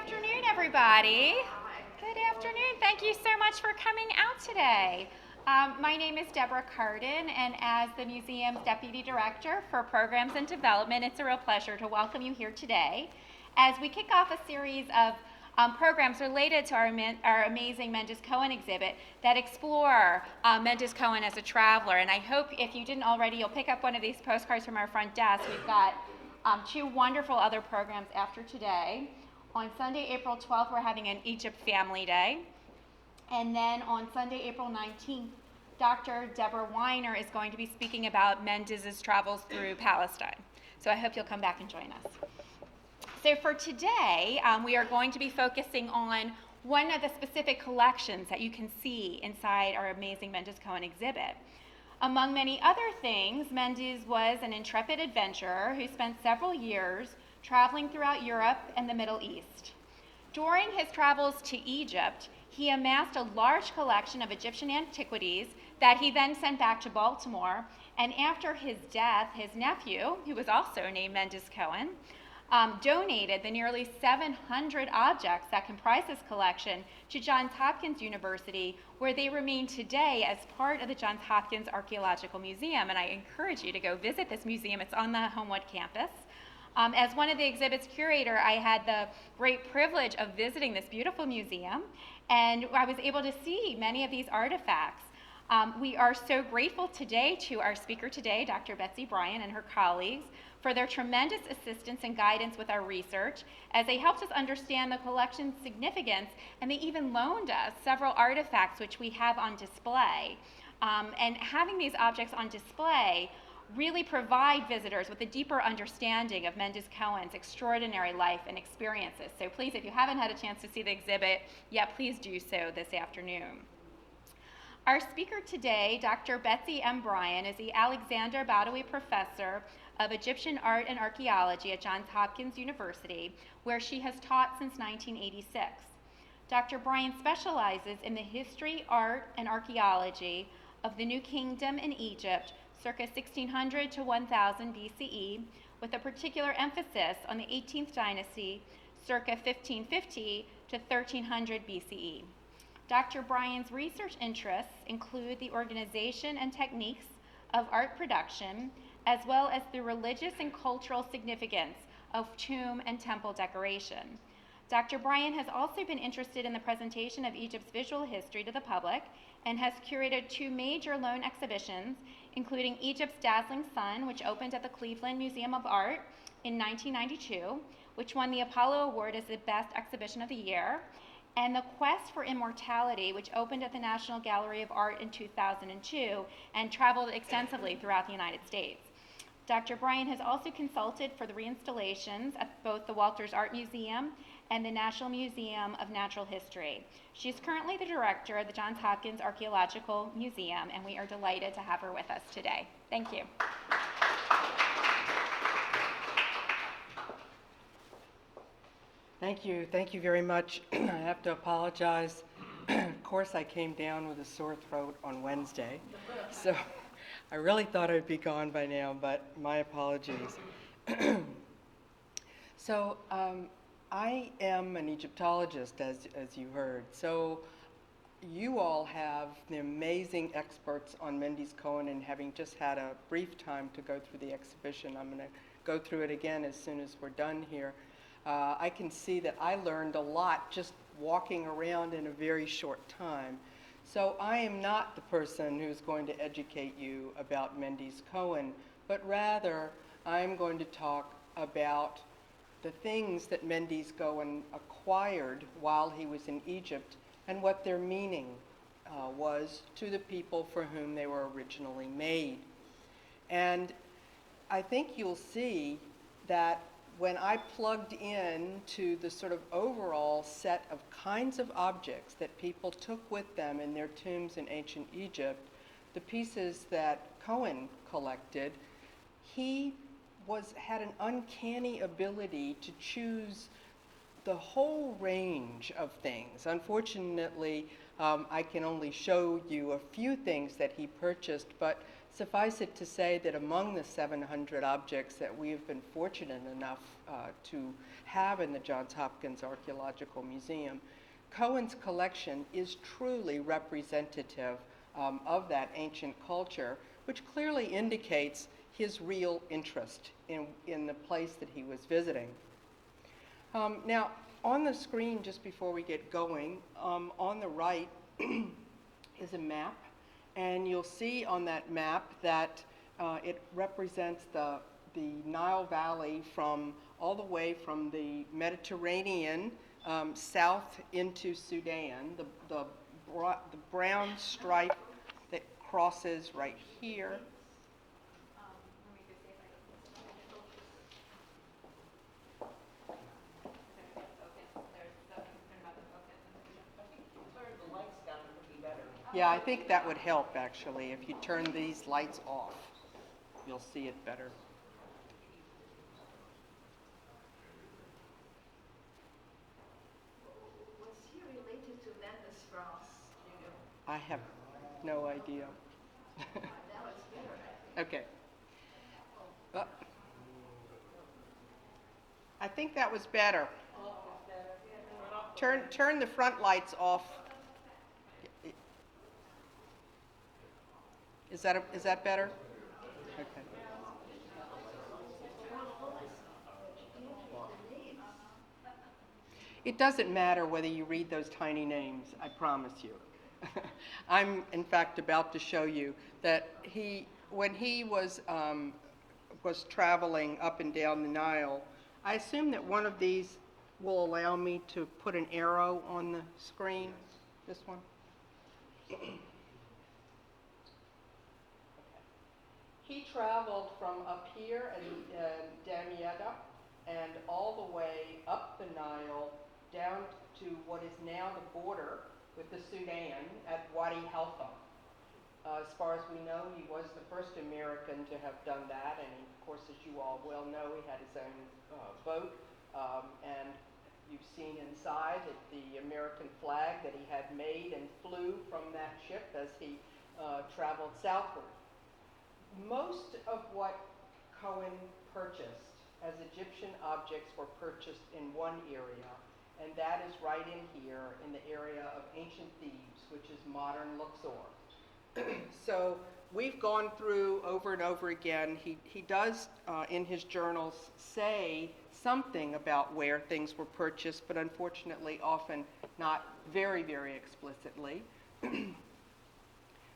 afternoon, everybody. Good afternoon. Thank you so much for coming out today. My name is Deborah Cardin, and as the museum's Deputy Director for Programs and Development, it's a real pleasure to welcome you here today as we kick off a series of programs related to our amazing Mendes Cohen exhibit that explore Mendes Cohen as a traveler. And I hope if you didn't already, you'll pick up one of these postcards from our front desk. We've got two wonderful other programs after today. On Sunday, April 12th, we're having an Egypt Family Day. And then on Sunday, April 19th, Dr. Deborah Weiner is going to be speaking about Mendes' travels through Palestine. So I hope you'll come back and join us. So for today, we are going to be focusing on one of the specific collections that you can see inside our amazing Mendes Cohen exhibit. Among many other things, Mendes was an intrepid adventurer who spent several years traveling throughout Europe and the Middle East. During his travels to Egypt, he amassed a large collection of Egyptian antiquities that he then sent back to Baltimore, and after his death, his nephew, who was also named Mendes Cohen, donated the nearly 700 objects that comprise this collection to Johns Hopkins University, where they remain today as part of the Johns Hopkins Archaeological Museum. And I encourage you to go visit this museum. It's on the Homewood campus. As one of the exhibit's curator, I had the great privilege of visiting this beautiful museum, and I was able to see many of these artifacts. We are so grateful today to our speaker today, Dr. Betsy Bryan and her colleagues, for their tremendous assistance and guidance with our research as they helped us understand the collection's significance, and they even loaned us several artifacts which we have on display. And having these objects on display really provide visitors with a deeper understanding of Mendes Cohen's extraordinary life and experiences. So please, if you haven't had a chance to see the exhibit yet, please do so this afternoon. Our speaker today, Dr. Betsy M. Bryan, is the Alexander Badawi Professor of Egyptian Art and Archaeology at Johns Hopkins University, where she has taught since 1986. Dr. Bryan specializes in the history, art, and archaeology of the New Kingdom in Egypt, circa 1600 to 1000 BCE, with a particular emphasis on the 18th dynasty, circa 1550 to 1300 BCE. Dr. Bryan's research interests include the organization and techniques of art production, as well as the religious and cultural significance of tomb and temple decoration. Dr. Bryan has also been interested in the presentation of Egypt's visual history to the public and has curated two major loan exhibitions, including Egypt's Dazzling Sun, which opened at the Cleveland Museum of Art in 1992, which won the Apollo Award as the best exhibition of the year, and The Quest for Immortality, which opened at the National Gallery of Art in 2002 and traveled extensively throughout the United States. Dr. Bryan has also consulted for the reinstallations at both the Walters Art Museum and the National Museum of Natural History. She's currently the director of the Johns Hopkins Archaeological Museum, and we are delighted to have her with us today. Thank you. Thank you very much. I have to apologize. Of course, I came down with a sore throat on Wednesday, so I really thought I'd be gone by now, but my apologies. So I am an Egyptologist, as you heard. So you all have the amazing experts on Mendes Cohen, and having just had a brief time to go through the exhibition, I'm going to go through it again as soon as we're done here. I can see that I learned a lot just walking around in a very short time. So I am not the person who's going to educate you about Mendes Cohen, but rather I'm going to talk about the things that Mendes Cohen acquired while he was in Egypt and what their meaning was to the people for whom they were originally made. And I think you'll see that when I plugged in to the sort of overall set of kinds of objects that people took with them in their tombs in ancient Egypt, the pieces that Cohen collected, he had an uncanny ability to choose the whole range of things. Unfortunately, I can only show you a few things that he purchased, but suffice it to say that among the 700 objects that we have been fortunate enough to have in the Johns Hopkins Archaeological Museum, Cohen's collection is truly representative of that ancient culture, which clearly indicates his real interest in the place that he was visiting. Now, on the screen, just before we get going, on the right is a map, and you'll see on that map that it represents the Nile Valley from all the way from the Mediterranean south into Sudan. The brown stripe that crosses right here. Yeah, I think that would help, actually. If you turn these lights off, you'll see it better. Was he related to Mendes I? I have no idea. Now it's better. Okay. I think that was better. Turn the front lights off. Is that better? Okay. It doesn't matter whether you read those tiny names, I promise you. I'm, in fact, about to show you that when he was traveling up and down the Nile, I assume that one of these will allow me to put an arrow on the screen. This one? He traveled from up here in Damietta and all the way up the Nile down to what is now the border with the Sudan at Wadi Halfa. As far as we know, he was the first American to have done that, and of course, as you all well know, he had his own boat, and you've seen inside the American flag that he had made and flew from that ship as he traveled southward. Most of what Cohen purchased as Egyptian objects were purchased in one area, and that is right in here in the area of ancient Thebes, which is modern Luxor. So we've gone through over and over again. He does, in his journals, say something about where things were purchased, but unfortunately often not very, very explicitly.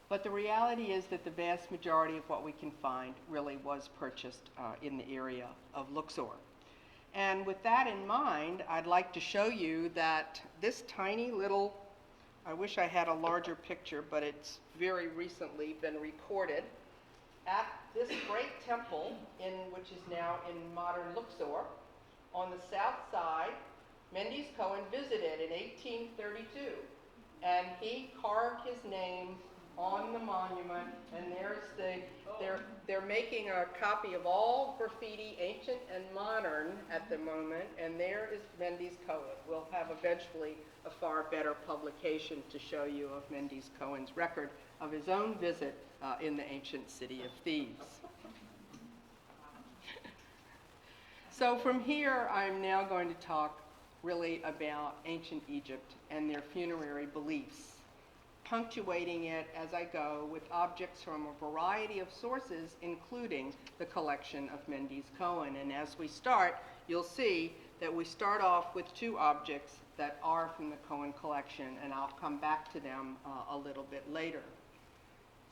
But the reality is that the vast majority of what we can find really was purchased in the area of Luxor. And with that in mind, I'd like to show you that this tiny little, I wish I had a larger picture, but it's very recently been recorded at this great temple, which is now in modern Luxor. On the south side, Mendes Cohen visited in 1832, and he carved his name on the monument, and they're making a copy of all graffiti, ancient and modern, at the moment, and there is Mendes Cohen. We'll have eventually a far better publication to show you of Mendes Cohen's record of his own visit in the ancient city of Thebes. So from here, I'm now going to talk really about ancient Egypt and their funerary beliefs, punctuating it as I go with objects from a variety of sources, including the collection of Mendes Cohen. And as we start, you'll see that we start off with two objects that are from the Cohen collection, and I'll come back to them a little bit later.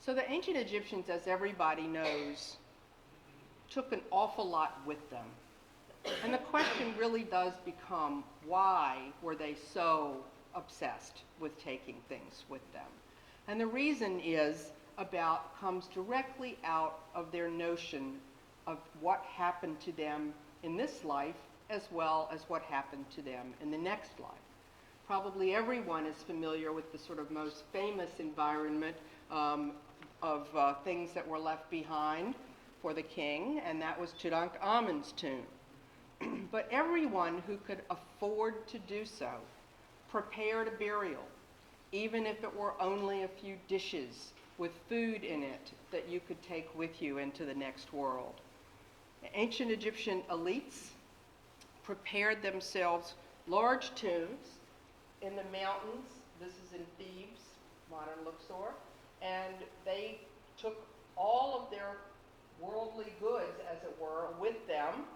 So the ancient Egyptians, as everybody knows, took an awful lot with them. And the question really does become, why were they so obsessed with taking things with them? And the reason comes directly out of their notion of what happened to them in this life, as well as what happened to them in the next life. Probably everyone is familiar with the sort of most famous environment of things that were left behind for the king, and that was Tutankhamun's tomb. But everyone who could afford to do so prepared a burial, even if it were only a few dishes with food in it that you could take with you into the next world. Ancient Egyptian elites prepared themselves large tombs in the mountains. This is in Thebes, modern Luxor, and they took all of their worldly goods, as it were, with them,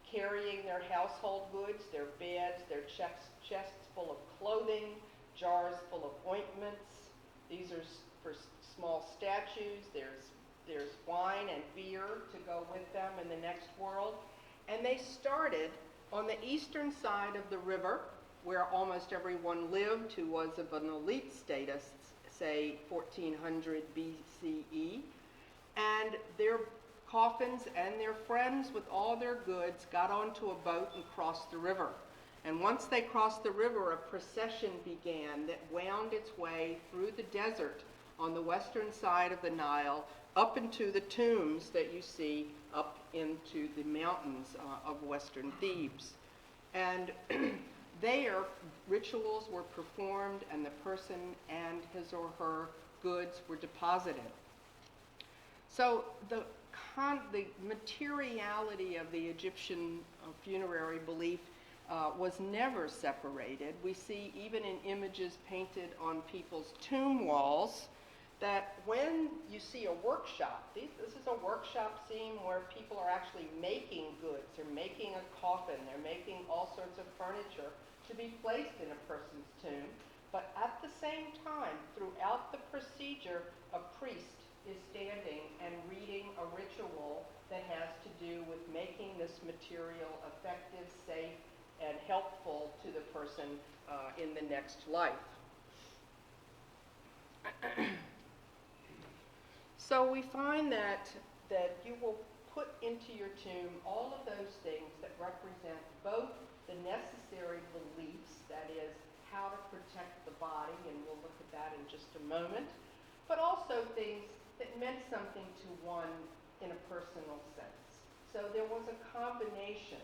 carrying their household goods, their beds, their chests full of clothing, jars full of ointments. These are for small statues. There's wine and beer to go with them in the next world. And they started on the eastern side of the river, where almost everyone lived who was of an elite status, say 1400 BCE. And their coffins and their friends with all their goods got onto a boat and crossed the river. And once they crossed the river, a procession began that wound its way through the desert on the western side of the Nile up into the tombs that you see up into the mountains of western Thebes. And there, rituals were performed and the person and his or her goods were deposited. So the materiality of the Egyptian funerary belief was never separated. We see even in images painted on people's tomb walls that when you see a workshop, this is a workshop scene where people are actually making goods. They're making a coffin. They're making all sorts of furniture to be placed in a person's tomb. But at the same time, throughout the procedure, a priest is standing and reading a ritual that has to do with making this material effective, safe, and helpful to the person in the next life. So we find that you will put into your tomb all of those things that represent both the necessary beliefs, that is, how to protect the body, and we'll look at that in just a moment, but also things that meant something to one in a personal sense. So there was a combination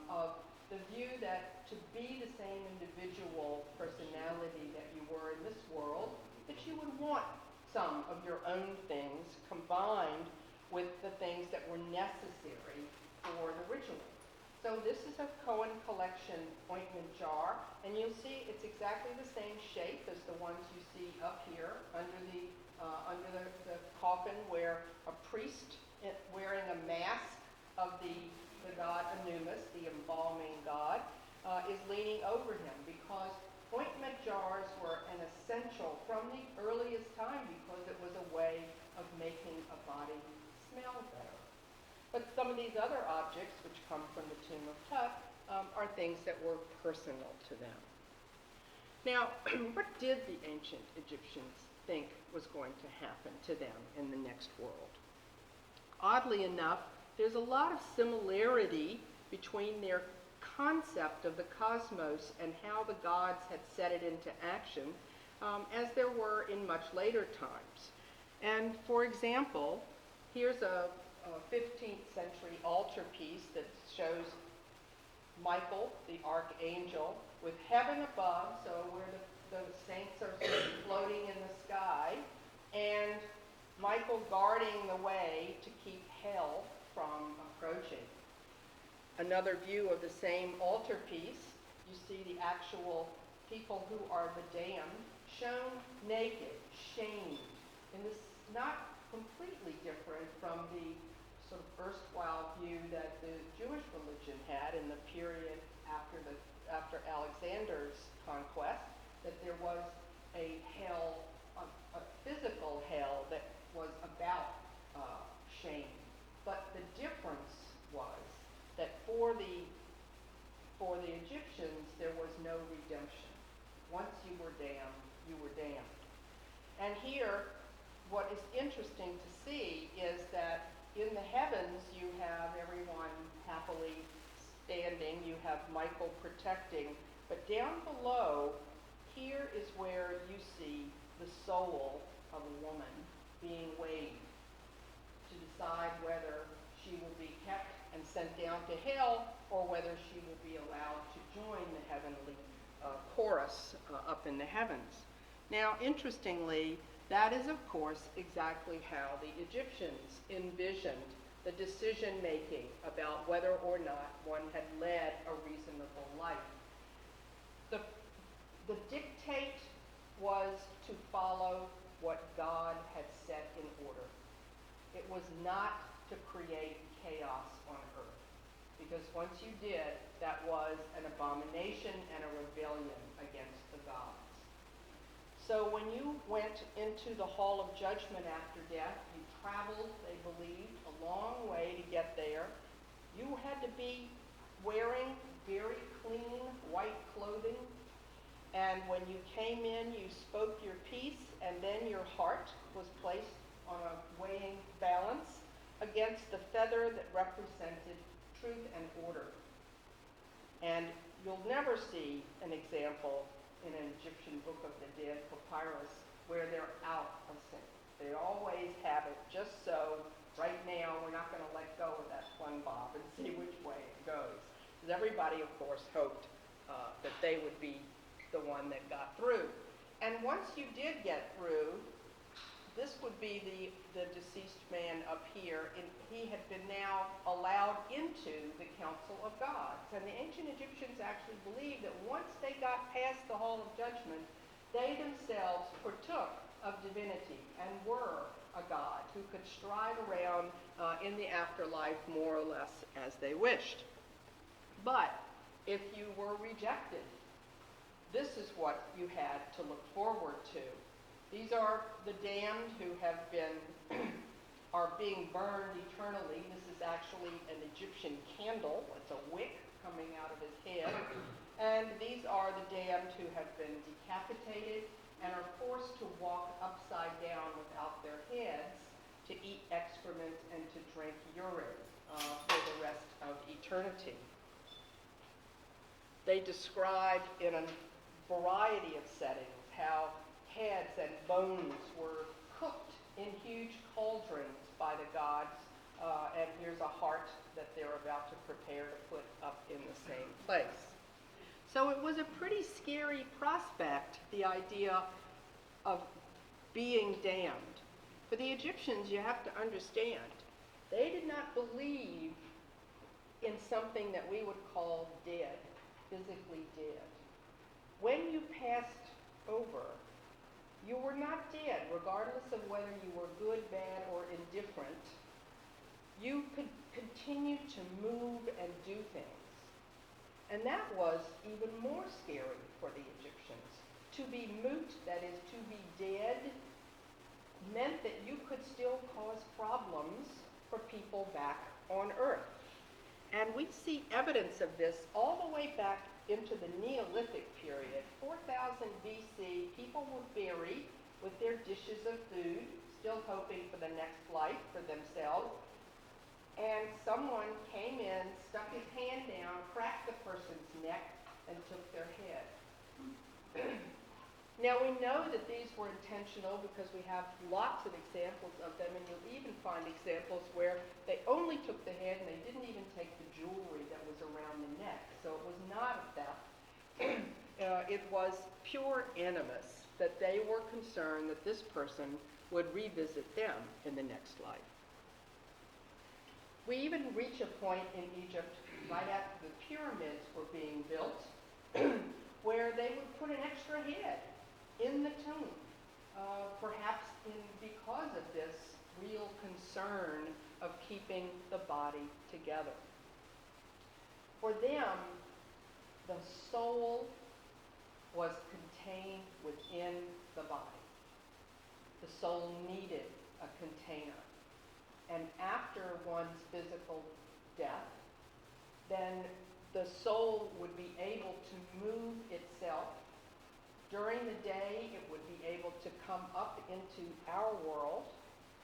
of the view that to be the same individual personality that you were in this world, that you would want some of your own things combined with the things that were necessary for the ritual. So this is a Cohen collection ointment jar, and you'll see it's exactly the same shape as the ones you see up here under the coffin, where a priest wearing a mask of the god Anumis, the embalming god, is leaning over him, because ointment jars were an essential from the earliest time because it was a way of making a body smell better. But some of these other objects, which come from the tomb of Tut, are things that were personal to them. Now, what did the ancient Egyptians think was going to happen to them in the next world? Oddly enough, there's a lot of similarity between their concept of the cosmos and how the gods had set it into action as there were in much later times. And for example, here's a 15th century altarpiece that shows Michael, the archangel, with heaven above, so where the saints are sort of floating in the sky, and Michael guarding the way to keep hell from approaching. Another view of the same altarpiece, you see the actual people who are the damned shown naked, shamed. And this is not completely different from the sort of erstwhile view that the Jewish religion had in the period after Alexander's conquest, that there was a hell, a physical hell that was about shame. But the difference was that for the Egyptians, there was no redemption. Once you were damned, you were damned. And here, what is interesting to see is that in the heavens, you have everyone happily standing. You have Michael protecting. But down below, here is where you see the soul of a woman being weighed to decide whether she will be kept and sent down to hell, or whether she will be allowed to join the heavenly chorus up in the heavens. Now, interestingly, That is, of course, exactly how the Egyptians envisioned the decision-making about whether or not one had led a reasonable life. The dictate was to follow what God had set in order. It was not to create chaos on earth, because once you did, that was an abomination and a rebellion against the gods. So when you went into the hall of judgment after death, you traveled, they believed, a long way to get there. You had to be wearing very clean white clothing. And when you came in, you spoke your piece, and then your heart was placed on a weighing balance against the feather that represented truth and order. And you'll never see an example in an Egyptian Book of the Dead papyrus where they're out of sync. They always have it just so. Right now, we're not going to let go of that one bob and see which way it goes. Because everybody, of course, hoped that they would be the one that got through. And once you did get through, this would be the deceased man up here, and he had been now allowed into the council of gods. And the ancient Egyptians actually believed that once they got past the hall of judgment, they themselves partook of divinity and were a god who could stride around in the afterlife more or less as they wished. But if you were rejected, this is what you had to look forward to. These are the damned who have been, are being burned eternally. This is actually an Egyptian candle. It's a wick coming out of his head. And these are the damned who have been decapitated and are forced to walk upside down without their heads, to eat excrement and to drink urine for the rest of eternity. They describe in a variety of settings how heads and bones were cooked in huge cauldrons by the gods, and here's a heart that they're about to prepare to put up in the same place. So it was a pretty scary prospect, the idea of being damned. For the Egyptians, you have to understand, they did not believe in something that we would call dead, physically dead. When you passed over, you were not dead, regardless of whether you were good, bad, or indifferent. You could continue to move and do things. And that was even more scary for the Egyptians. To be mute, that is, to be dead, meant that you could still cause problems for people back on Earth. And we see evidence of this all the way back into the Neolithic period. 4000 BC, people were buried with their dishes of food, still hoping for the next life for themselves. And someone came in, stuck his hand down, cracked the person's neck, and took their head. Now we know that these were intentional because we have lots of examples of them, and you'll even find examples where they only took the head and they didn't even take the jewelry that was around the neck. So it was not a theft. It was pure animus, that they were concerned that this person would revisit them in the next life. We even reach a point in Egypt right after the pyramids were being built where they would put an extra head in the tomb, perhaps because of this real concern of keeping the body together. For them, the soul was contained within the body. The soul needed a container. And after one's physical death, then the soul would be able to move itself. During the day, it would be able to come up into our world,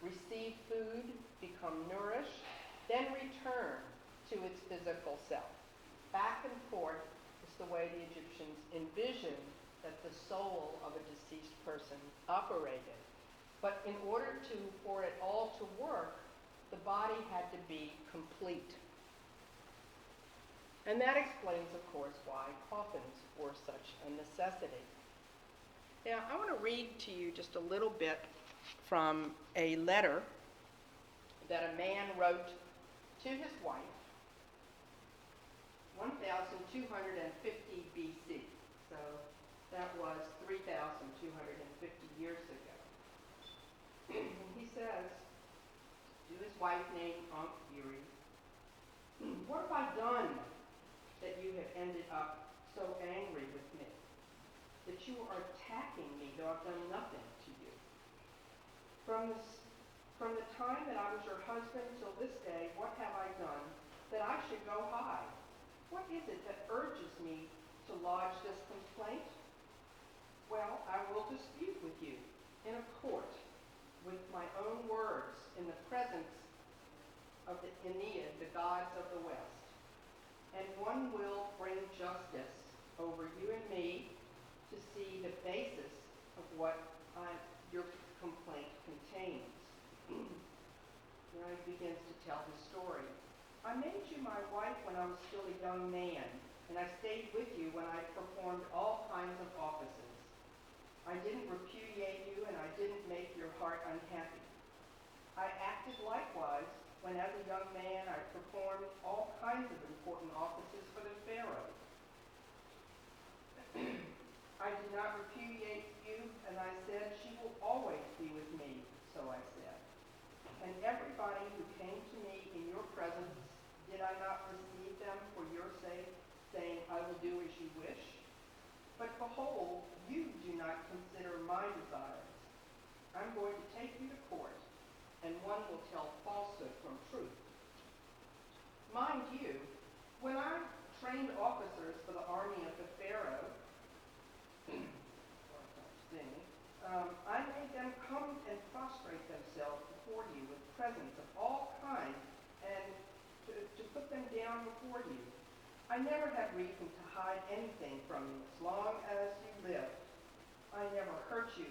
receive food, become nourished, then return to its physical self. Back and forth is the way the Egyptians envisioned that the soul of a deceased person operated. But in order for it all to work, the body had to be complete. And that explains, of course, why coffins were such a necessity. Now, I want to read to you just a little bit from a letter that a man wrote to his wife 1250 BC. So that was 3,250 years ago. And he says to his wife named Aunt Erie, "What have I done that you have ended up so angry with me? That you are attacking me, though I've done nothing to you. From the time that I was your husband till this day, what have I done that I should go high? What is it that urges me to lodge this complaint? Well, I will dispute with you in a court with my own words in the presence of the Aeneid, the gods of the West. And one will bring justice over you and me to see the basis of what your complaint contains." Now he begins to tell his story. "I made you my wife when I was still a young man, and I stayed with you when I performed all kinds of offices. I didn't repudiate you, and I didn't make your heart unhappy. I acted likewise when, as a young man, I performed all kinds of important offices for the Pharaoh. I did not repudiate you, and I said, she will always be with me, so I said. And everybody who came to me in your presence, did I not receive them for your sake, saying, I will do as you wish? But behold, you do not consider my desires. I'm going to take you to court, and one will tell falsehood from truth. Mind you, when I trained officers for the army of the Pharaoh, I made them come and prostrate themselves before you with presents of all kinds and to put them down before you. I never had reason to hide anything from you as long as you lived. I never hurt you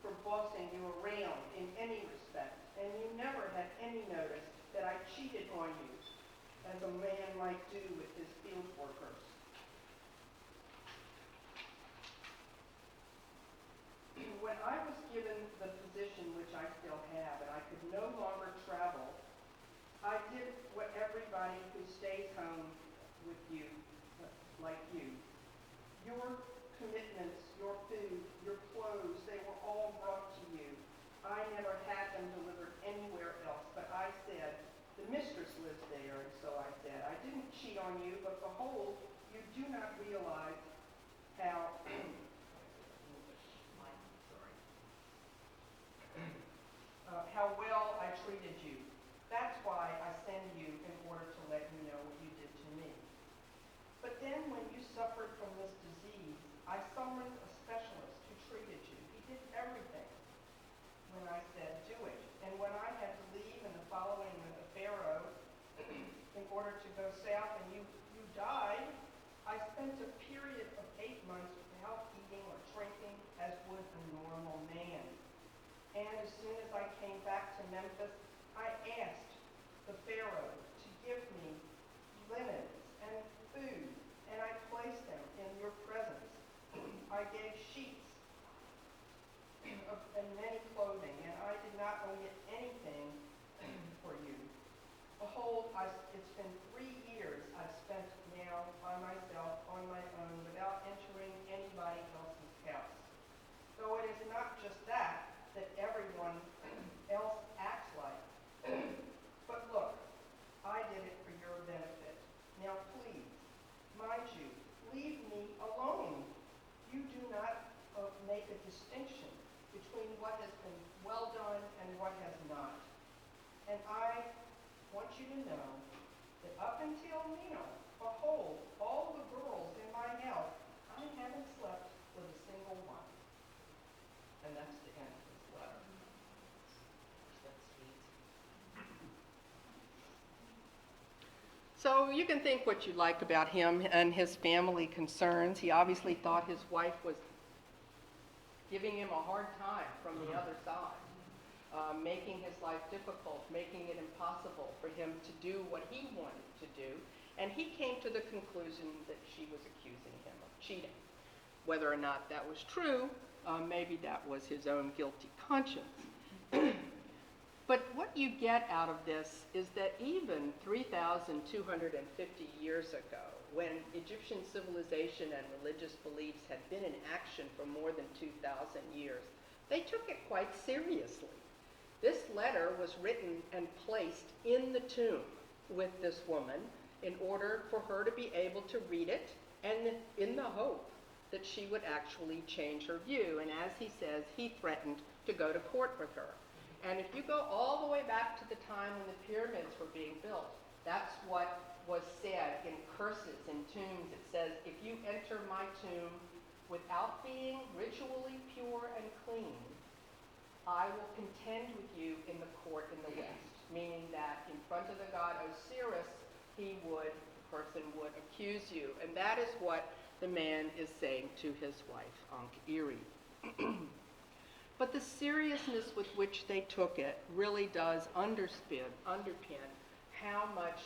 for bossing you around in any respect, and you never had any notice that I cheated on you, as a man might do with his field workers. When I was given the position which I still have, and I could no longer travel, I did what everybody who stays home with you, like you. Your commitments, your food, your clothes, they were all brought to you. I never had them delivered anywhere else, but I said, the mistress lives there, and so I said, I didn't cheat on you, but behold, you do not realize how how well I treated you. That's why I send you in order to let you know what you did to me. But then when you suffered from this disease, I summoned a specialist who treated you. He did everything when I said do it. And when I had to leave in the following of the Pharaoh in order to go south and you died, I spent a period of 8 months without eating or drinking as would a normal man. And as soon as I came back to Memphis, I asked the Pharaoh to give me linens and food, and I placed them in your presence. I gave sheets and many clothing, and I did not omit anything for you. Behold, it's been 3 years I've spent now by myself, on my own, without entering anybody else's house. Though it is not just that everyone else acts like. But look, I did it for your benefit. Now please, mind you, leave me alone. You do not make a distinction between what has been well done and what has not. And I want you to know that up until now, behold, all the girls in my house, I haven't slept with a single one. And that's the end of this letter. So you can think what you like about him and his family concerns. He obviously thought his wife was giving him a hard time from the other side, making his life difficult, making it impossible for him to do what he wanted to do. And he came to the conclusion that she was accusing him of cheating. Whether or not that was true, maybe that was his own guilty conscience. But what you get out of this is that even 3,250 years ago, when Egyptian civilization and religious beliefs had been in action for more than 2,000 years, they took it quite seriously. This letter was written and placed in the tomb with this woman in order for her to be able to read it, and in the hope that she would actually change her view. And as he says, he threatened to go to court with her. And if you go all the way back to the time when the pyramids were being built, that's what was said in curses in tombs. It says, if you enter my tomb without being ritually pure and clean, I will contend with you in the court in the west. Meaning that in front of the god Osiris, the person would accuse you. And that is what the man is saying to his wife, Ankh-Iri. But the seriousness with which they took it really does underpin how much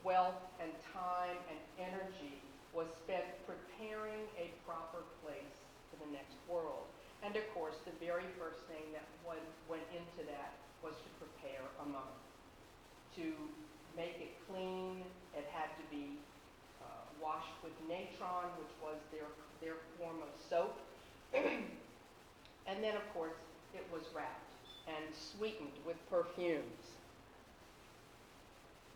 wealth and time and energy was spent preparing a proper place for the next world. And of course, the very first thing that went into that was to prepare a mummy. To make it clean, it had to be washed with natron, which was their form of soap. And then, of course, it was wrapped and sweetened with perfumes.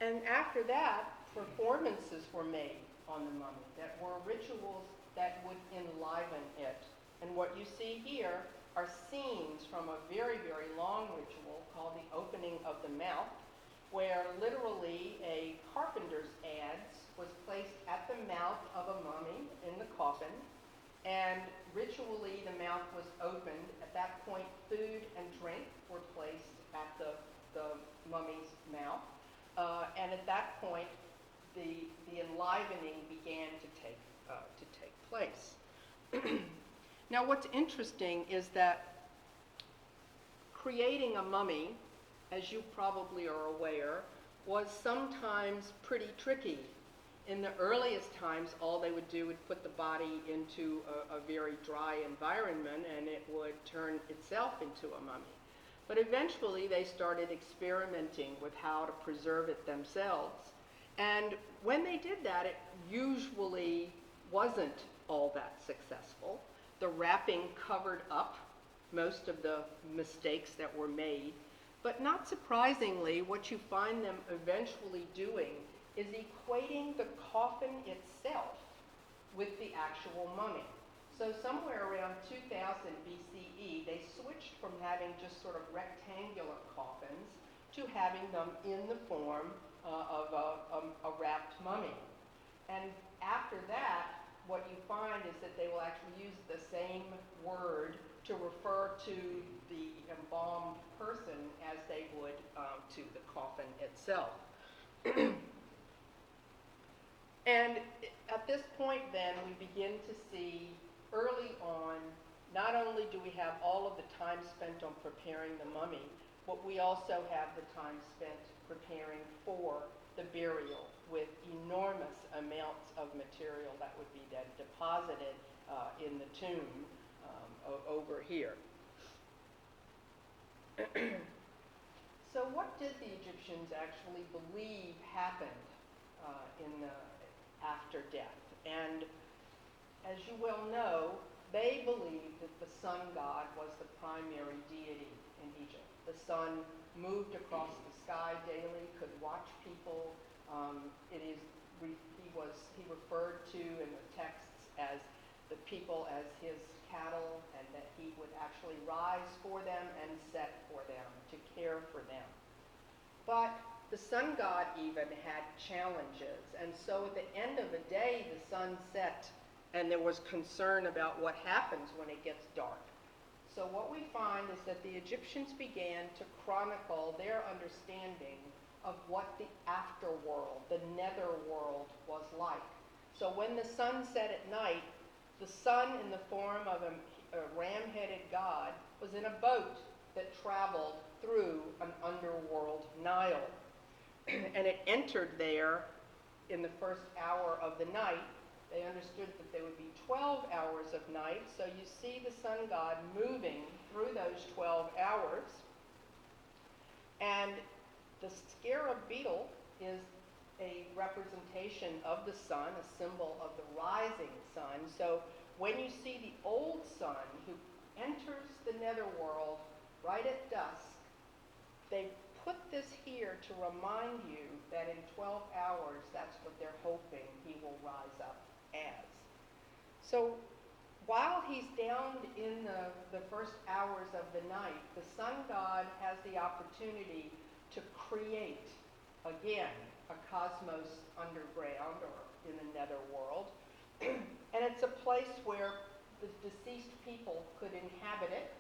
And after that, performances were made on the mummy that were rituals that would enliven it. And what you see here are scenes from a very, very long ritual called the opening of the mouth, where literally a carpenter's adze was placed at the mouth of a mummy in the coffin, and ritually the mouth was opened. At that point, food and drink were placed at the mummy's mouth, and at that point, the enlivening began to take place. Now, what's interesting is that creating a mummy, as you probably are aware, was sometimes pretty tricky. In the earliest times, all they would do would put the body into a very dry environment, and it would turn itself into a mummy. But eventually, they started experimenting with how to preserve it themselves. And when they did that, it usually wasn't all that successful. The wrapping covered up most of the mistakes that were made. But not surprisingly, what you find them eventually doing is equating the coffin itself with the actual mummy. So somewhere around 2000 BCE, they switched from having just sort of rectangular coffins to having them in the form of a wrapped mummy. And after that, what you find is that they will actually use the same word to refer to the embalmed person as they would to the coffin itself. And at this point then, we begin to see early on, not only do we have all of the time spent on preparing the mummy, but we also have the time spent preparing for the burial with enormous amounts of material that would be then deposited in the tomb over here. So what did the Egyptians actually believe happened after death? And as you well know, they believed that the sun god was the primary deity in Egypt. The sun moved across the sky daily, could watch people. He referred to in the texts as the people as his cattle, and that he would actually rise for them and set for them, to care for them. But the sun god even had challenges, and so at the end of the day, the sun set, and there was concern about what happens when it gets dark. So what we find is that the Egyptians began to chronicle their understanding of what the afterworld, the netherworld, was like. So when the sun set at night, the sun in the form of a ram-headed god was in a boat that traveled through an underworld Nile. And it entered there in the first hour of the night. They understood that there would be 12 hours of night, so you see the sun god moving through those 12 hours. And the scarab beetle is a representation of the sun, a symbol of the rising sun. So when you see the old sun who enters the netherworld right at dusk, they put this here to remind you that in 12 hours, that's what they're hoping he will rise up as. So while he's down in the first hours of the night, the sun god has the opportunity to create, again, a cosmos underground or in the netherworld. And it's a place where the deceased people could inhabit it.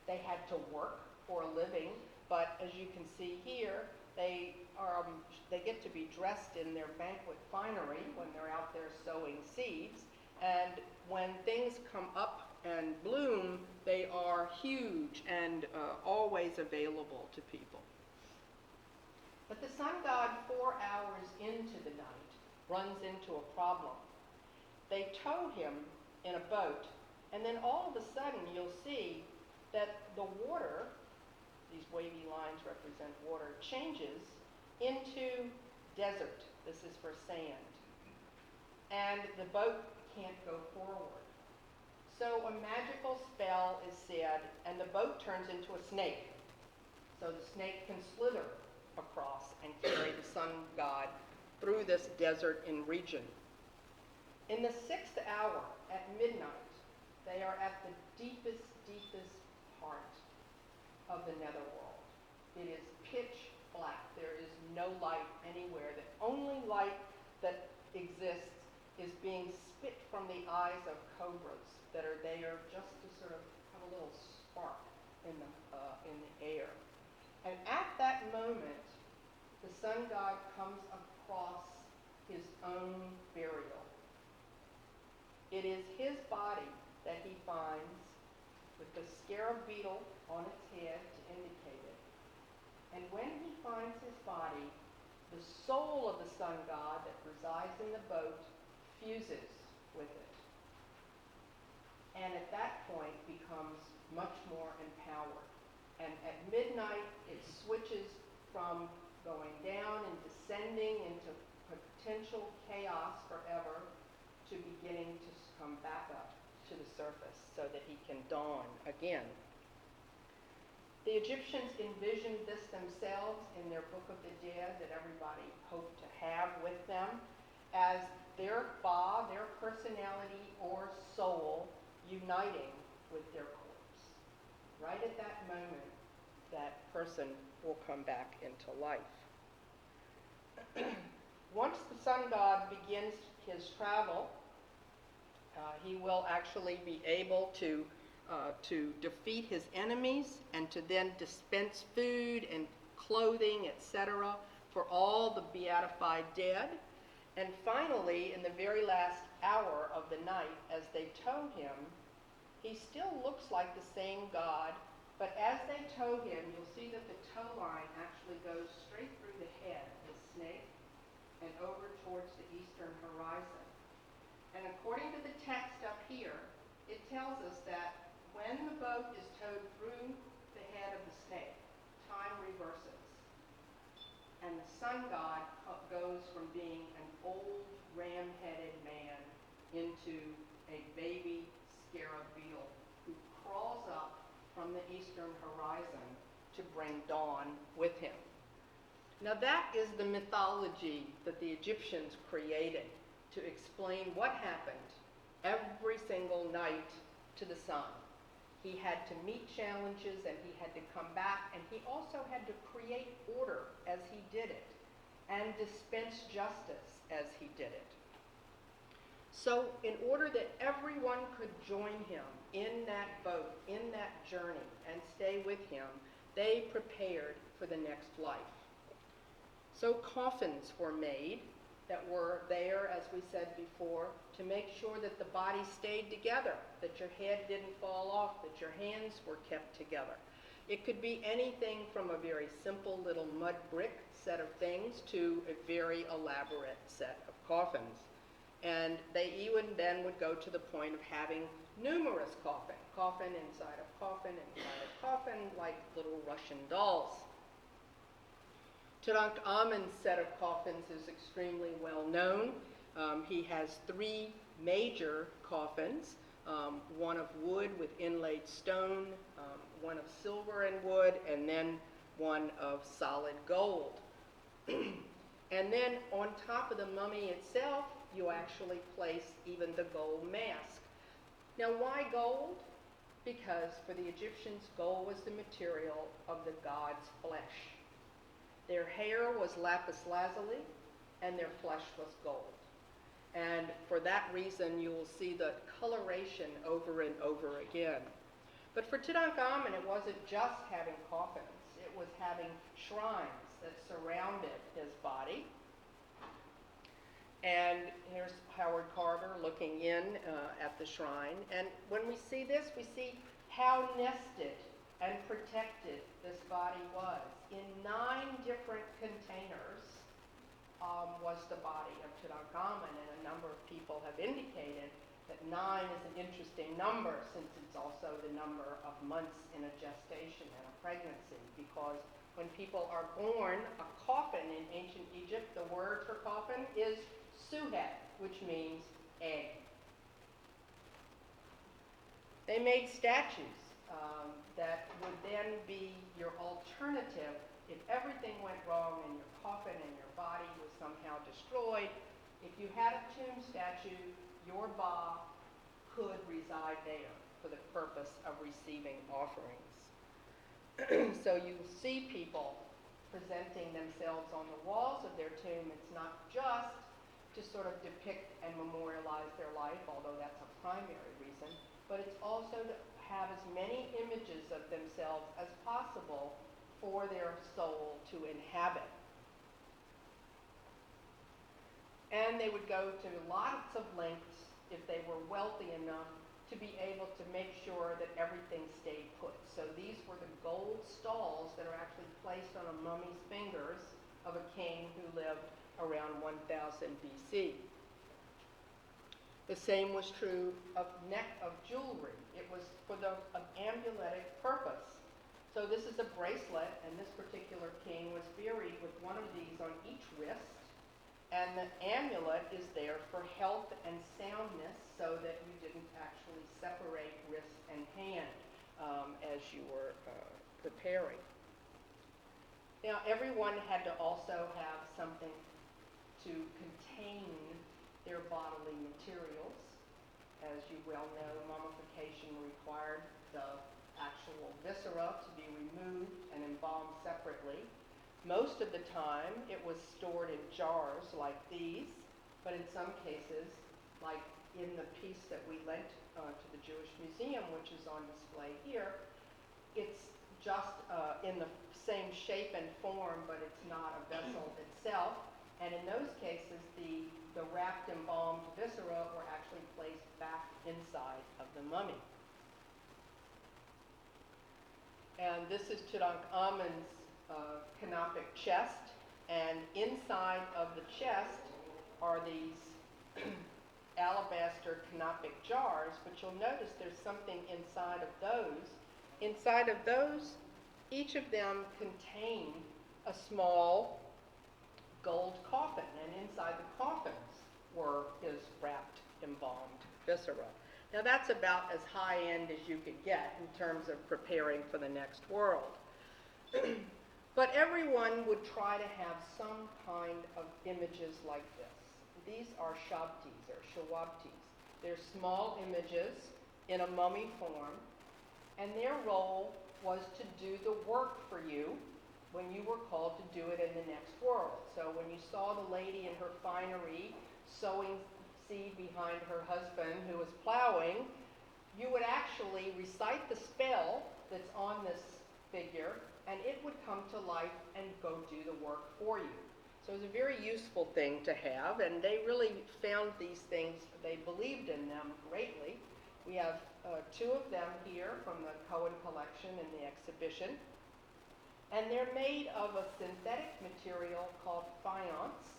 They had to work for a living, but as you can see here, they get to be dressed in their banquet finery when they're out there sowing seeds. And when things come up and bloom, they are huge and always available to people. But the sun god, 4 hours into the night, runs into a problem. They tow him in a boat, and then all of a sudden you'll see that the water, these wavy lines represent water, changes into desert. This is for sand. And the boat can't go forward. So a magical spell is said, and the boat turns into a snake. So the snake can slither across and carry the sun god through this desert in region. In the 6th hour, at midnight, they are at the deepest, deepest part of the netherworld. It is pitch black. There is no light anywhere. The only light that exists is being spit from the eyes of cobras that are there just to sort of have a little spark in the air. And at that moment, the sun god comes across his own burial. It is his body that he finds with the scarab beetle on its head to indicate it. And when he finds his body, the soul of the sun god that resides in the boat fuses with it. And at that point becomes much more empowered. And at midnight, it switches from going down and descending into potential chaos forever to beginning to come back up to the surface so that he can dawn again. The Egyptians envisioned this themselves in their Book of the Dead that everybody hoped to have with them as their Ba, their personality or soul, uniting with their corpse. Right at that moment, that person will come back into life. Once the sun god begins his travel, he will actually be able to defeat his enemies and to then dispense food and clothing, etc., for all the beatified dead. And finally, in the very last hour of the night, as they tow him, he still looks like the same god, but as they tow him, you'll see that the tow line actually goes straight through the head of the snake and over towards the eastern horizon. And according to the text up here, it tells us that when the boat is towed through the head of the snake, time reverses. And the sun god goes from being an old ram-headed man into a baby scarab beetle who crawls up from the eastern horizon to bring dawn with him. Now that is the mythology that the Egyptians created to explain what happened every single night to the sun. He had to meet challenges and he had to come back, and he also had to create order as he did it and dispense justice as he did it. So in order that everyone could join him in that boat, in that journey, and stay with him, they prepared for the next life. So coffins were made that were there, as we said before, to make sure that the body stayed together, that your head didn't fall off, that your hands were kept together. It could be anything from a very simple little mud brick set of things to a very elaborate set of coffins. And they even then would go to the point of having numerous coffin inside of coffin inside of coffin, like little Russian dolls. Tutankhamun's set of coffins is extremely well known. He has three major coffins, one of wood with inlaid stone, one of silver and wood, and then one of solid gold. And then on top of the mummy itself, you actually place even the gold mask. Now, why gold? Because for the Egyptians, gold was the material of the god's flesh. Their hair was lapis lazuli, and their flesh was gold. And for that reason, you will see the coloration over and over again. But for Tutankhamun, it wasn't just having coffins. It was having shrines that surrounded his body. And here's Howard Carter looking in at the shrine. And when we see this, we see how nested and protected this body was. In 9 different containers was the body of Tutankhamun, and a number of people have indicated that 9 is an interesting number since it's also the number of months in a gestation and a pregnancy, because when people are born, a coffin in ancient Egypt, the word for coffin is suhet, which means egg. They made statues that would then be your alternative if everything went wrong and your coffin and your body was somehow destroyed. If you had a tomb statue, your ba could reside there for the purpose of receiving offerings. So you see people presenting themselves on the walls of their tomb. It's not just to sort of depict and memorialize their life, although that's a primary reason, but it's also to have as many images of themselves as possible for their soul to inhabit. And they would go to lots of lengths, if they were wealthy enough, to be able to make sure that everything stayed put. So these were the gold stalls that are actually placed on a mummy's fingers of a king who lived around 1000 BC. The same was true of neck of jewelry. It was for an amuletic purpose. So this is a bracelet, and this particular king was buried with one of these on each wrist. And the amulet is there for health and soundness, so that you didn't actually separate wrist and hand as you were preparing. Now, everyone had to also have something to contain their bodily materials. As you well know, mummification required the actual viscera to be removed and embalmed separately. Most of the time, it was stored in jars like these, but in some cases, like in the piece that we lent to the Jewish Museum, which is on display here, it's just in the same shape and form, but it's not a vessel itself. And in those cases, the wrapped embalmed viscera were actually placed back inside of the mummy. And this is Tutankhamun's canopic chest, and inside of the chest are these alabaster canopic jars, but you'll notice there's something inside of those. Inside of those, each of them contain a small gold coffin, and inside the coffins were his wrapped, embalmed viscera. Now that's about as high-end as you could get in terms of preparing for the next world. But everyone would try to have some kind of images like this. These are shabtis or shawabtis. They're small images in a mummy form, and their role was to do the work for you when you were called to do it in the next world. So when you saw the lady in her finery sowing seed behind her husband who was plowing, you would actually recite the spell that's on this figure, and it would come to life and go do the work for you. So it was a very useful thing to have, and they really found these things, they believed in them greatly. We have 2 of them here from the Cohen collection in the exhibition. And they're made of a synthetic material called faience,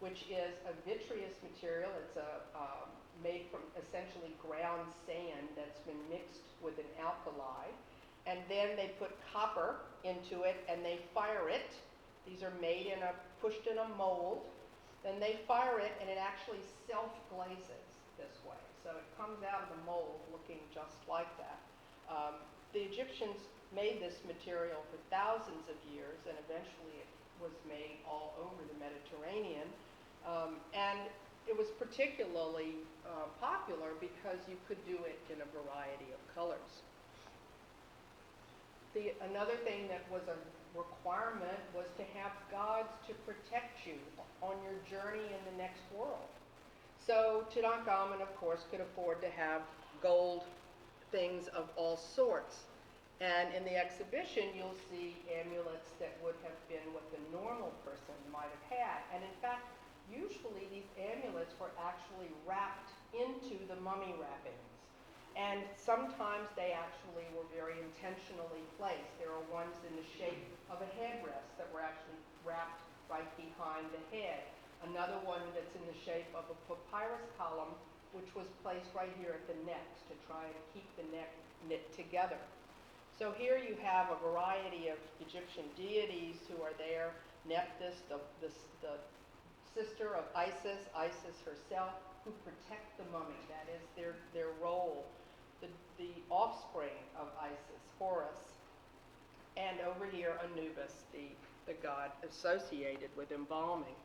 which is a vitreous material. It's made from essentially ground sand that's been mixed with an alkali. And then they put copper into it and they fire it. These are pushed in a mold. Then they fire it, and it actually self-glazes this way. So it comes out of the mold looking just like that. The Egyptians made this material for thousands of years, and eventually it was made all over the Mediterranean. And it was particularly popular because you could do it in a variety of colors. Another thing that was a requirement was to have gods to protect you on your journey in the next world. So Tutankhamun, of course, could afford to have gold things of all sorts. And in the exhibition, you'll see amulets that would have been what the normal person might have had. And in fact, usually these amulets were actually wrapped into the mummy wrappings. And sometimes they actually were very intentionally placed. There are ones in the shape of a headrest that were actually wrapped right behind the head. Another one that's in the shape of a papyrus column, which was placed right here at the necks to try and keep the neck knit together. So here you have a variety of Egyptian deities who are there. Nephthys, the sister of Isis, Isis herself, who protect the mummy. That is their role. The offspring of Isis, Horus. And over here, Anubis, the god associated with embalming.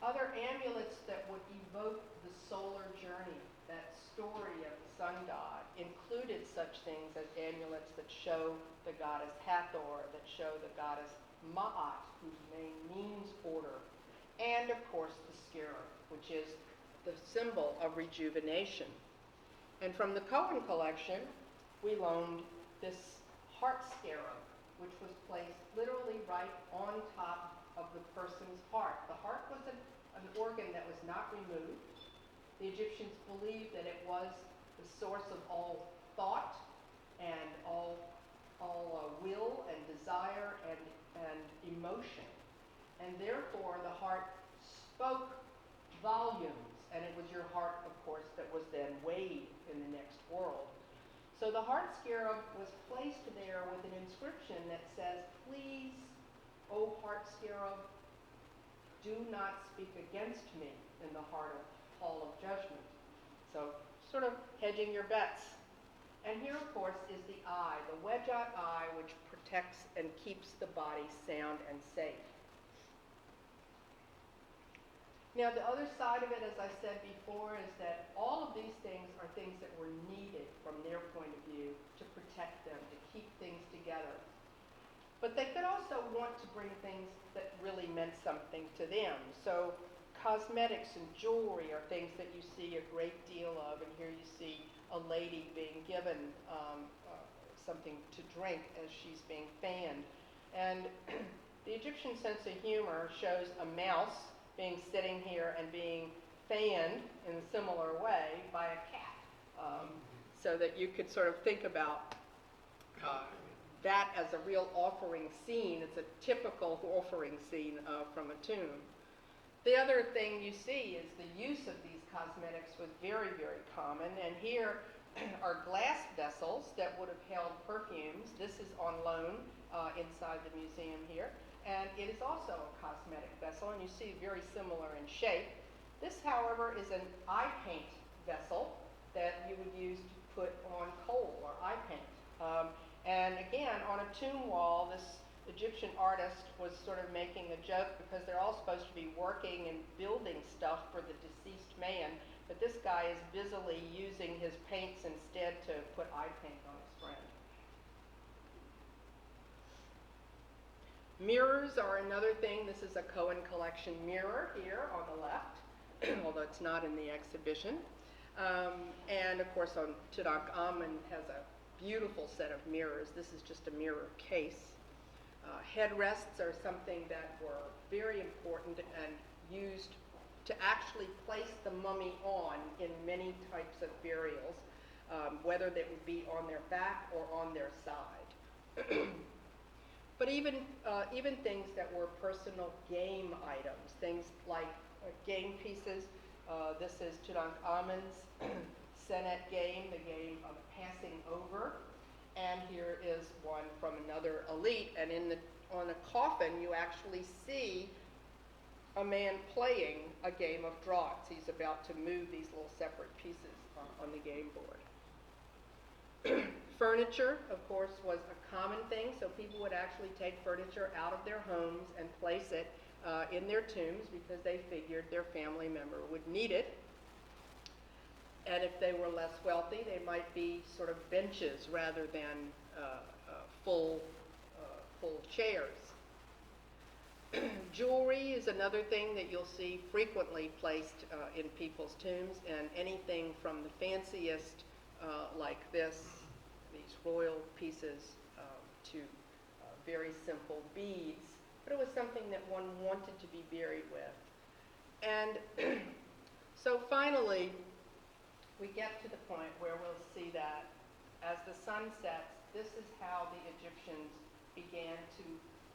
Other amulets that would evoke the solar journey, that story of the sun god, included such things as amulets that show the goddess Hathor, that show the goddess Ma'at, whose name means order, and of course the scarab, which is the symbol of rejuvenation. And from the Cohen collection, we loaned this heart scarab, which was placed literally right on top of the person's heart. The heart was an organ that was not removed. The Egyptians believed that it was the source of all thought and all will and desire and emotion. And therefore, the heart spoke volumes, and it was your heart, of course, that was then weighed in the next world. So the heart scarab was placed there with an inscription that says, "Please, O heart scarab, do not speak against me in the heart of hall of judgment." So sort of hedging your bets. And here, of course, is the eye, the wedge-out eye, which protects and keeps the body sound and safe. Now, the other side of it, as I said before, is that all of these things are things that were needed from their point of view to protect them, to keep things together. But they could also want to bring things that really meant something to them. So cosmetics and jewelry are things that you see a great deal of, and here you see a lady being given something to drink as she's being fanned. And the Egyptian sense of humor shows a mouse sitting here and being fanned in a similar way by a cat, so that you could sort of think about that as a real offering scene. It's a typical offering scene from a tomb. The other thing you see is the use of these cosmetics was very, very common, and here are glass vessels that would have held perfumes. This is on loan inside the museum here. And it is also a cosmetic vessel, and you see very similar in shape. This, however, is an eye paint vessel that you would use to put on coal or eye paint. And again, on a tomb wall, this Egyptian artist was sort of making a joke because they're all supposed to be working and building stuff for the deceased man, but this guy is busily using his paints instead to put eye paint on his friend. Mirrors are another thing. This is a Cohen collection mirror here on the left, although it's not in the exhibition. And of course, on Tutankhamun has a beautiful set of mirrors. This is just a mirror case. Headrests are something that were very important and used to actually place the mummy on in many types of burials, whether they would be on their back or on their side. But even things that were personal game items, things like game pieces. This is Tutankhamun's Senet game, the game of passing over. And here is one from another elite, and on a the coffin, you actually see a man playing a game of draughts. He's about to move these little separate pieces on the game board. Furniture, of course, was a common thing, so people would actually take furniture out of their homes and place it in their tombs because they figured their family member would need it. And if they were less wealthy, they might be sort of benches rather than full chairs. Jewelry is another thing that you'll see frequently placed in people's tombs, and anything from the fanciest, like these royal pieces, to very simple beads. But it was something that one wanted to be buried with. And so finally, we get to the point where we'll see that as the sun sets, this is how the Egyptians began to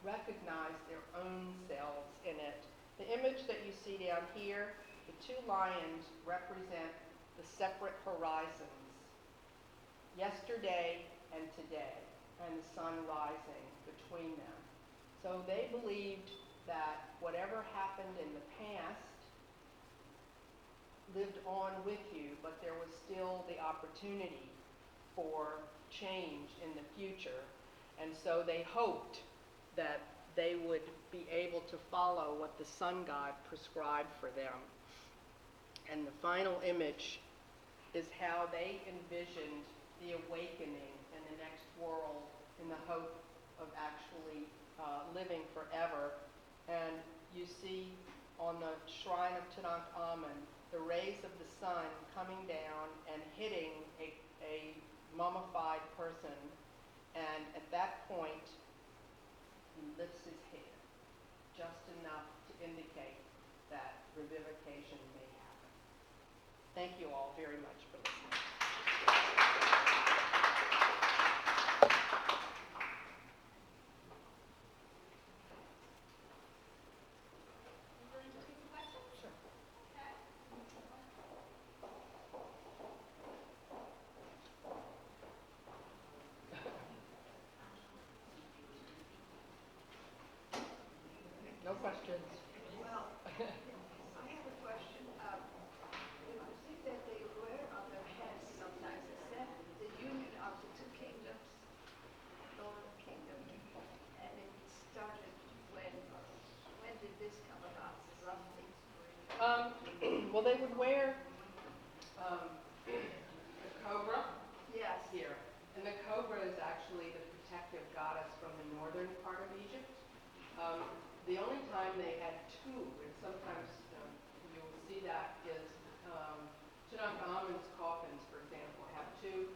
recognize their own selves in it. The image that you see down here, the two lions represent the separate horizons, yesterday and today, and the sun rising between them. So they believed that whatever happened in the past lived on with you, but there was still the opportunity for change in the future. And so they hoped that they would be able to follow what the sun god prescribed for them. And the final image is how they envisioned the awakening in the next world in the hope of actually living forever. And you see on the shrine of Tutankhamun the rays of the sun coming down and hitting a mummified person, and at that point he lifts his head just enough to indicate that revivification may happen. Thank you all very much for listening. No questions. Well, I have a question. Do you think that they were on their heads sometimes? Is that the union of the two kingdoms, Northern Kingdom, and it started when did this come about, roughly? Well, they would wear the cobra Yes. here. And the cobra is actually the protective goddess from the northern part of Egypt. The only time they had two, and sometimes you'll see that, is Tutankhamun's coffins, for example, have two.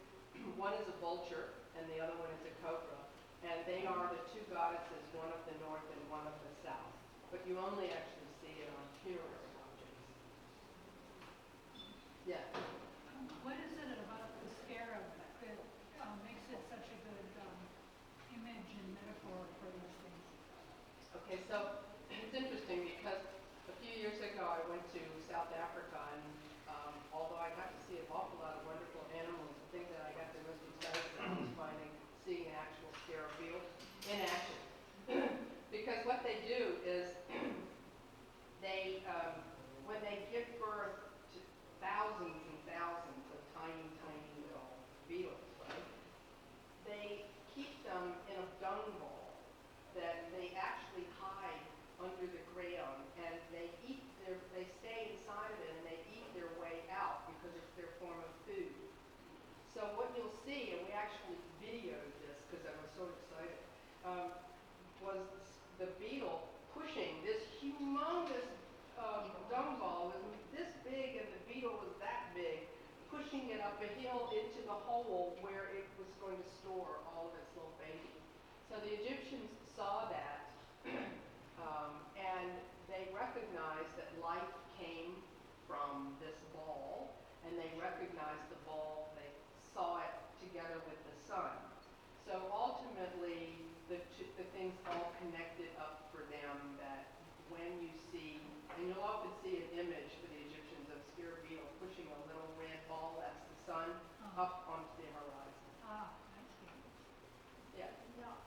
One is a vulture, and the other one is a cobra. And they are the two goddesses, one of the north and one of the south. But you only actually see it on funerary objects. Yeah. What is it about the scarab that makes it such a good image and metaphor for those things? Okay, so it's interesting because a few years ago I went to South Africa, and although I got to see an awful lot of wonderful animals, the thing that I got the most excited about was seeing an actual scarab beetle in action. Because what they do is they, when they give birth to thousands and thousands of tiny, tiny little beetles, right, they keep them in a dung ball that they actually hide under the ground, and they stay inside of it, and they eat their way out because it's their form of food. So what you'll see, and we actually videoed this because I was so excited, was the beetle pushing this humongous dung ball. It was this big, and the beetle was that big, pushing it up a hill into the hole where it was going to store all of its little babies. So the Egyptians saw that, and they recognized that life came from this ball, and they recognized the ball, they saw it together with the sun. So ultimately, the things all connected up for them, that when you see, and you'll often see an image for the Egyptians of scarab beetle pushing a little red ball, that's the sun, up onto the horizon. Ah, I see. Yeah. Now,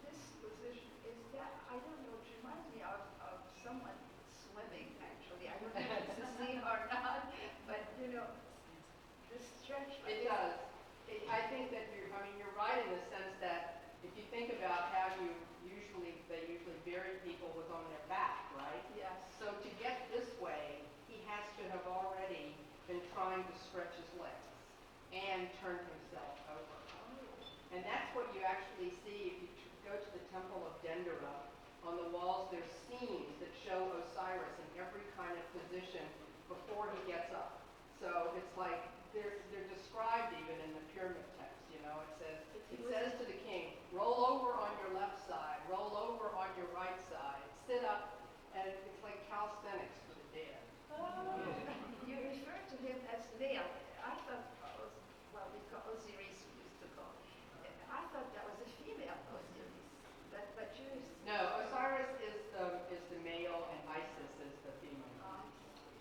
this position, is swimming, actually. I don't know if it's a sea or not, but, you know, the stretch. It does. I think that you're right in the sense that if you think about how they usually bury people was on their back, right? Yes. So to get this way, he has to have already been trying to stretch his legs and turn himself over. And that's what you actually see if you go to the Temple of Dendera. On the walls, there's scenes that show Osiris in every kind of position before he gets up. So it's like they're described even in the pyramid text. You know, it says to the king, roll over on your left side, roll over on your right side, sit up, and it's like calisthenics for the dead. Oh, you refer to him as male. I thought, well, we call Osiris, we used to call. I thought that was a female Osiris, but you. No, Osiris is the male and Isis is the female.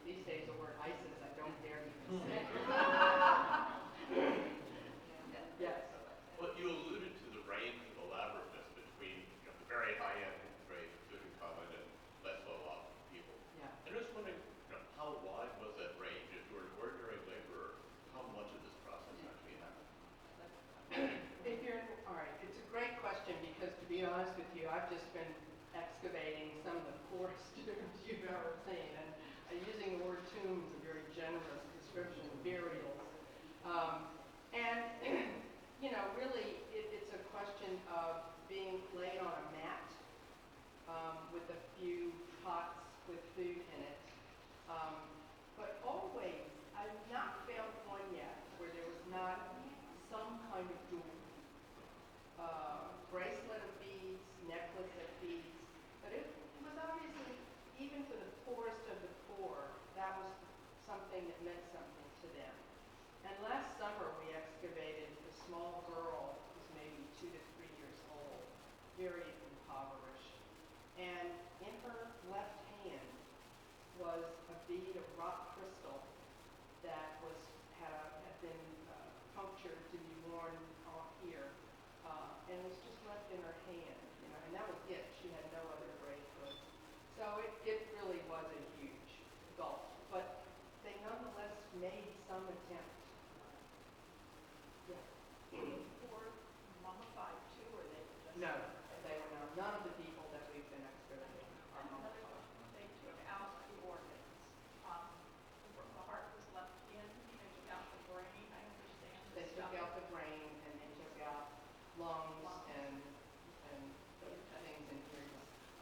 These days the word Isis I don't dare even say. Yes. Well, you alluded to the range of elaborateness between the very high-end grade of Tutankhamun and less well-off people. Yeah. And I was wondering, how wide was that range? If you were an ordinary laborer, how much of this process actually happened? All right, it's a great question because to be honest with you, I've just been excavating some of the poorest tombs you've ever seen. And using the word tomb is a very generous description of burials. Really, it's a question of being laid on a mat with a few pots with food in it. But always, I've not found one yet where there was not some kind of jewel. Bracelet of beads, necklace of beads. But it was obviously, even for the poorest of the poor, that was something that meant something to them. And last summer we excavated a small girl who was maybe 2 to 3 years old, very impoverished. And in her left hand was a bead of rock crystal that had been punctured to be worn off here. And it was just left in her hand, and that was it. She had no other bracelets. So it really was a huge gulf. But they nonetheless made some attempt. Yeah. Were the poor mummified too, or they were just? No, they were not. None of the people that we've been excavating are mummified. They took out the organs. The heart was left in, they took out the brain, I understand. the They took stomach. out the brain and they took out lungs and things in here.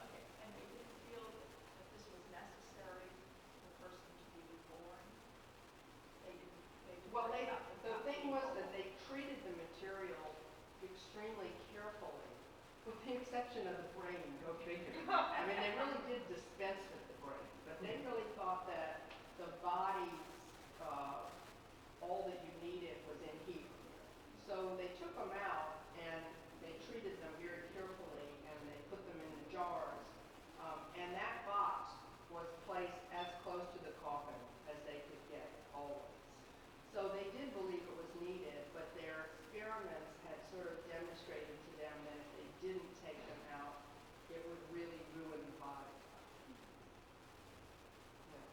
Okay, and they didn't feel that this was necessary for the person to be reborn? They didn't Well, worry about the not thing being was born. that they treated the material extremely carefully, with the exception of the brain, go figure. I mean, they really did dispense with the brain, but they really thought that the body's, all that you needed was in here. So they took them out and they treated them very carefully and they put them in the jars. And that box was placed as close to the coffin as they could get always. So they did believe it was needed, but their experiments had sort of demonstrated to them that if they didn't take them out, it would really ruin the body. Yeah.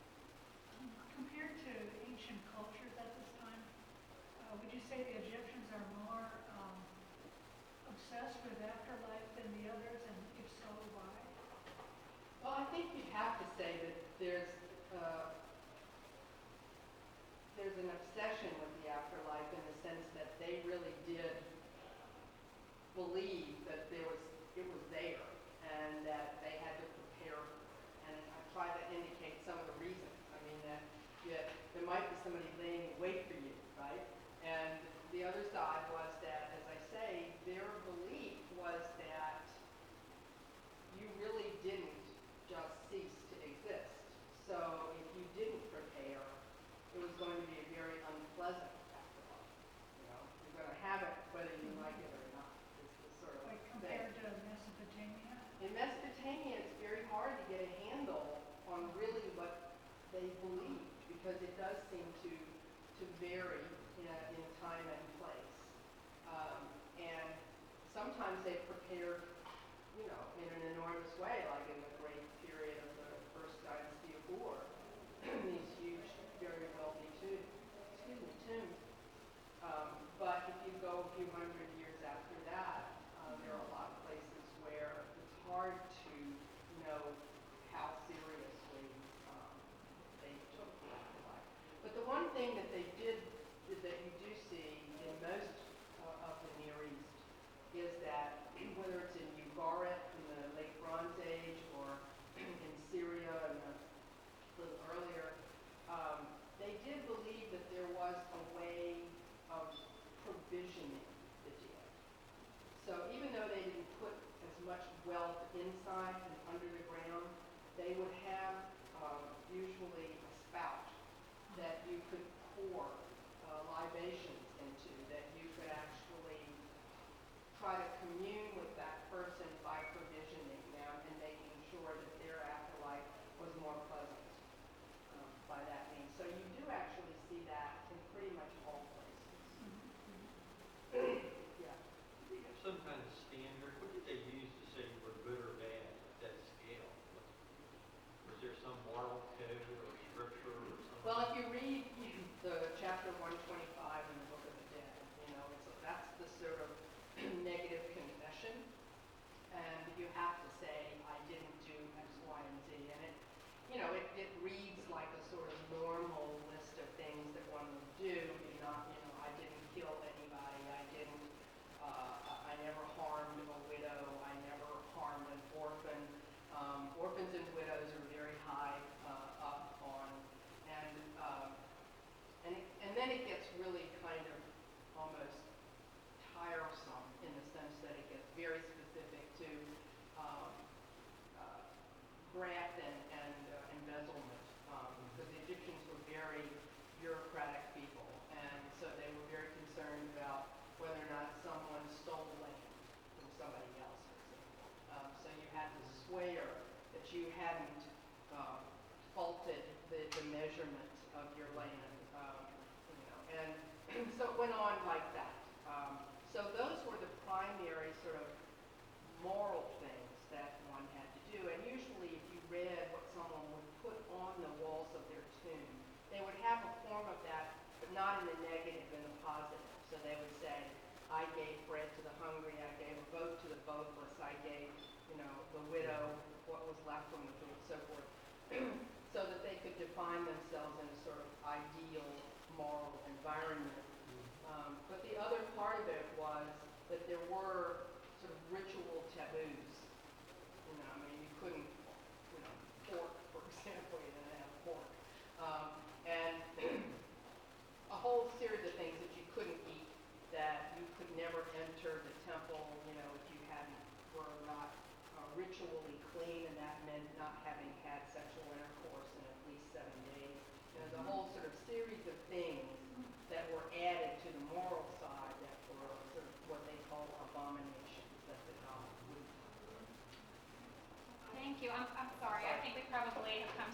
Compared to ancient cultures at this time, would you say the Egyptians are more obsessed with afterlife than the others, and if so, why? Well, I think you'd have to say that there's an obsession with the afterlife in the sense that they really did believe that it was there and that they had to prepare for it. And I try to indicate some of the reasons. I mean, that there might be somebody laying in wait for you, right? And the other side was that, as I say, their belief was that you really didn't just cease to exist. So if you didn't prepare, it was going to be a very unpleasant afterlife. You're going to have it whether you like it or not. It's the sort of Like thing. compared to Mesopotamia? In Mesopotamia, it's very hard to get a handle on really what they believed because it does seem to vary in time and place. And sometimes they prepared, in an enormous way, like in the great period of the first dynasty of So even though they didn't put as much wealth inside and under the ground, they would have usually a spout that you could pour libations into, that you could actually try to commune with that person by provisioning them and making sure that their afterlife was more pleasant by that means. So you do actually see that in pretty much all places. Yeah. Did they have some kind of standard? What did they use to say you were good or bad at that scale? Was there some moral code or scripture or something? Well, if you read the chapter 125 in the Book of the Dead, that's the sort of negative confession, and you have to say, I didn't do X, Y, and Z, and it reads like a sort of normal list of things that one would do. I didn't kill anybody, I never harmed a widow, I never harmed an orphan. Orphans and widows are very high up on, and then it gets really kind of almost tiresome in the sense that it gets very specific to graft and embezzlement, because the Egyptians were very bureaucratic people, and so they were very concerned about whether or not someone stole land from somebody else, for example. So you had to swear that you hadn't faulted the measurement of your land, and so it went on like that. So those were the primary sort of moral things that one had to do. And usually if you read what someone would put on the walls of their tomb, they would have a form of that, but not in the negative, in the positive. So they would say, I gave bread to the hungry, I gave a boat to the boatless, I gave, the widow what was left from the food, so forth, so that they could define themselves in a sort of ideal moral environment. But the other part of it was that there were sort of ritual taboos. You couldn't, pork, for example, you didn't have pork. And a whole series of things that you couldn't eat, that you could never enter the temple, if you were not ritually clean, and that meant not having had sexual intercourse in at least 7 days. There's a whole sort of series of things that were added to the moral side that were sort of what they call abominations that the God would. Thank you. I'm sorry. I think we probably have come